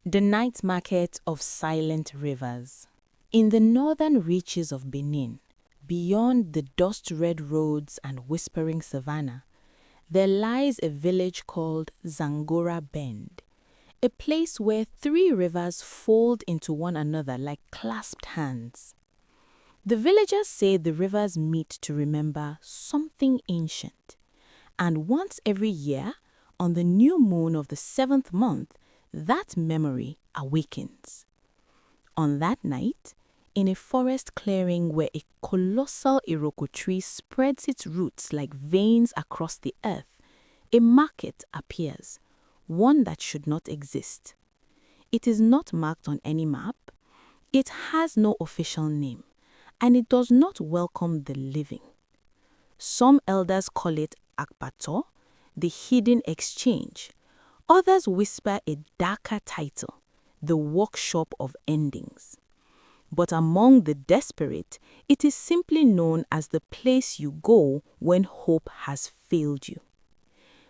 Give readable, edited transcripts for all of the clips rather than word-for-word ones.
The night market of silent rivers. In the northern reaches of Benin, beyond the dust-red roads and whispering savannah, there lies a village called Zangora Bend, a place where three rivers fold into one another like clasped hands. The villagers say the rivers meet to remember something ancient, and once every year, on the new moon of the 7th month, that memory awakens. On that night, in a forest clearing where a colossal iroko tree spreads its roots like veins across the earth, a market appears, one that should not exist. It is not marked on any map, it has no official name, and it does not welcome the living. Some elders call it Akpato, the hidden exchange. Others whisper a darker title, the workshop of endings. But among the desperate, it is simply known as the place you go when hope has failed you.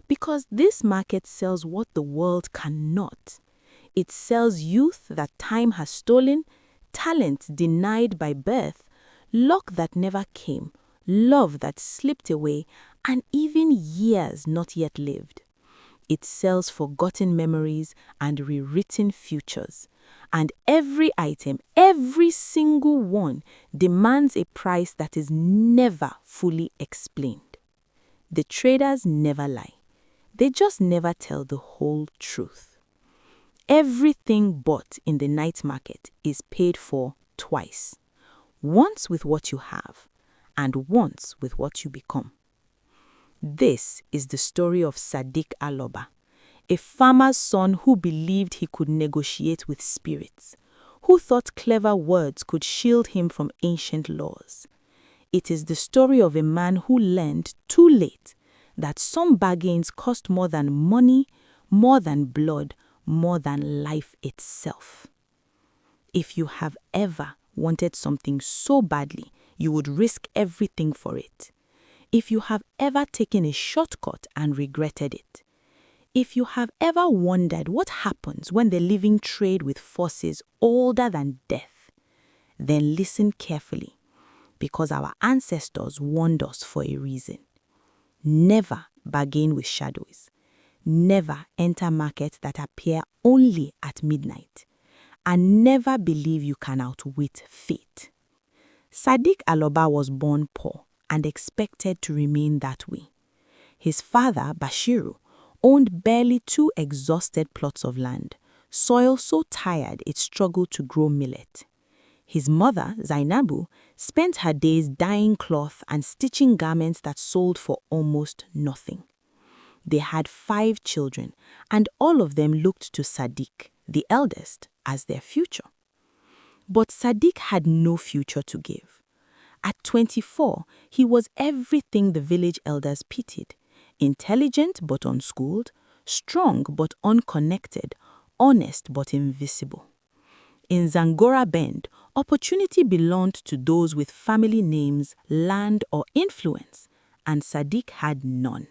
Because this market sells what the world cannot. It sells youth that time has stolen, talent denied by birth, luck that never came, love that slipped away, and even years not yet lived. It sells forgotten memories and rewritten futures. And every item, every single one, demands a price that is never fully explained. The traders never lie. They just never tell the whole truth. Everything bought in the night market is paid for twice. Once with what you have, and once with what you become. This is the story of Sadiq Aloba, a farmer's son who believed he could negotiate with spirits, who thought clever words could shield him from ancient laws. It is the story of a man who learned too late that some bargains cost more than money, more than blood, more than life itself. If you have ever wanted something so badly, you would risk everything for it. If you have ever taken a shortcut and regretted it. If you have ever wondered what happens when the living trade with forces older than death, then listen carefully, because our ancestors warned us for a reason. Never bargain with shadows. Never enter markets that appear only at midnight. And never believe you can outwit fate. Sadiq Aloba was born poor and expected to remain that way. His father, Bashiru, owned barely 2 exhausted plots of land, soil so tired it struggled to grow millet. His mother, Zainabu, spent her days dyeing cloth and stitching garments that sold for almost nothing. They had 5 children, and all of them looked to Sadiq, the eldest, as their future. But Sadiq had no future to give. At 24, he was everything the village elders pitied. Intelligent but unschooled, strong but unconnected, honest but invisible. In Zangora Bend, opportunity belonged to those with family names, land, or influence, and Sadiq had none.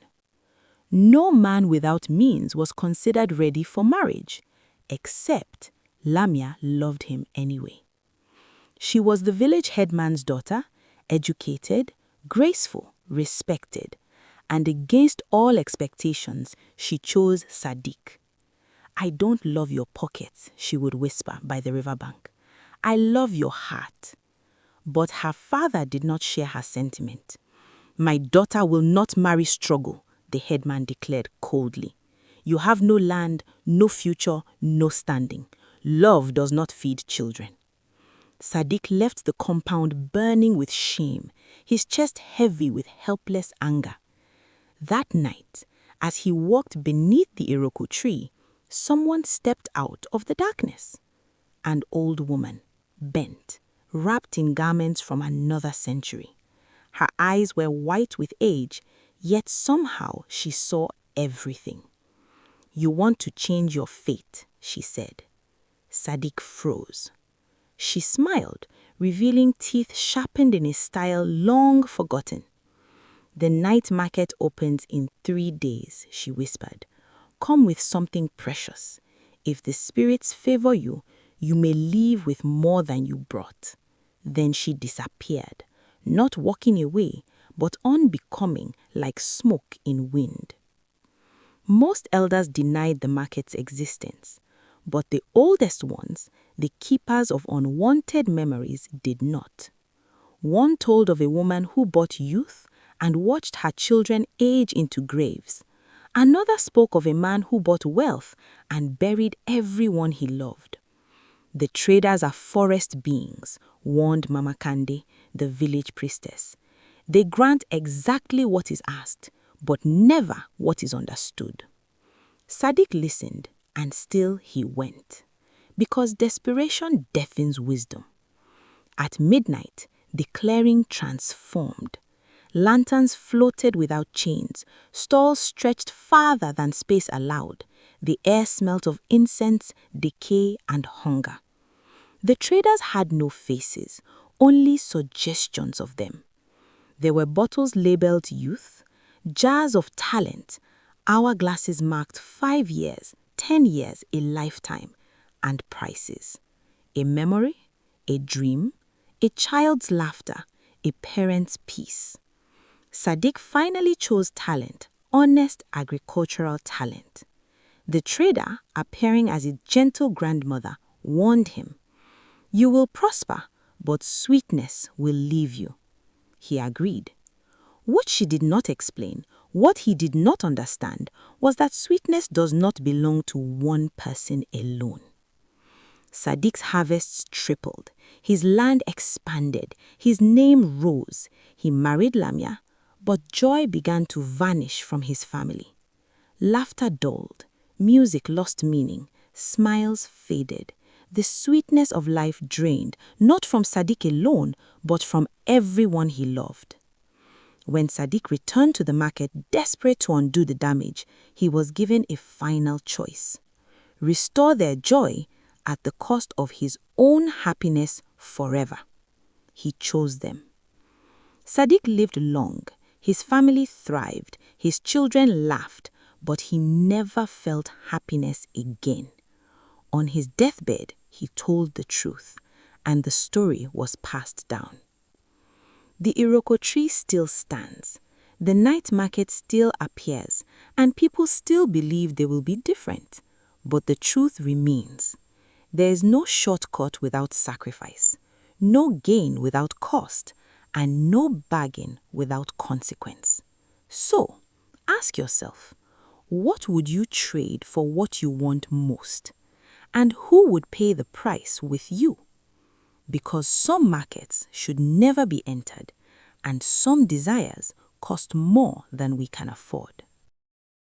No man without means was considered ready for marriage, except Lamia loved him anyway. She was the village headman's daughter, educated, graceful, respected, and against all expectations, she chose Sadiq. "I don't love your pockets," she would whisper by the riverbank. "I love your heart." But her father did not share her sentiment. "My daughter will not marry struggle," the headman declared coldly. "You have no land, no future, no standing. Love does not feed children." Sadiq left the compound burning with shame, his chest heavy with helpless anger. That night, as he walked beneath the iroko tree, someone stepped out of the darkness. An old woman, bent, wrapped in garments from another century. Her eyes were white with age, yet somehow she saw everything. "You want to change your fate," she said. Sadiq froze. She smiled, revealing teeth sharpened in a style long forgotten. "The night market opens in 3 days," she whispered. "Come with something precious. If the spirits favor you, you may leave with more than you brought." Then she disappeared, not walking away, but unbecoming like smoke in wind. Most elders denied the market's existence, but the oldest ones, the keepers of unwanted memories, did not. One told of a woman who bought youth and watched her children age into graves. Another spoke of a man who bought wealth and buried everyone he loved. "The traders are forest beings," warned Mama Kande, the village priestess. "They grant exactly what is asked, but never what is understood." Sadiq listened, and still he went, because desperation deafens wisdom. At midnight, the clearing transformed. Lanterns floated without chains, stalls stretched farther than space allowed. The air smelt of incense, decay, and hunger. The traders had no faces, only suggestions of them. There were bottles labeled youth, jars of talent, hourglasses marked 5 years, 10 years, a lifetime, and prices. A memory, a dream, a child's laughter, a parent's peace. Sadiq finally chose talent, honest agricultural talent. The trader, appearing as a gentle grandmother, warned him, "You will prosper, but sweetness will leave you." He agreed. What she did not explain, what he did not understand, was that sweetness does not belong to one person alone. Sadiq's harvests tripled, his land expanded, his name rose. He married Lamia, but joy began to vanish from his family. Laughter dulled, music lost meaning, smiles faded. The sweetness of life drained, not from Sadiq alone, but from everyone he loved. When Sadiq returned to the market, desperate to undo the damage, he was given a final choice: restore their joy at the cost of his own happiness forever. He chose them. Sadiq lived long, his family thrived, his children laughed, but he never felt happiness again. On his deathbed, he told the truth, and the story was passed down. The Iroko tree still stands, the night market still appears, and people still believe they will be different. But the truth remains. There is no shortcut without sacrifice, no gain without cost, and no bargain without consequence. So, ask yourself, what would you trade for what you want most? And who would pay the price with you? Because some markets should never be entered, and some desires cost more than we can afford.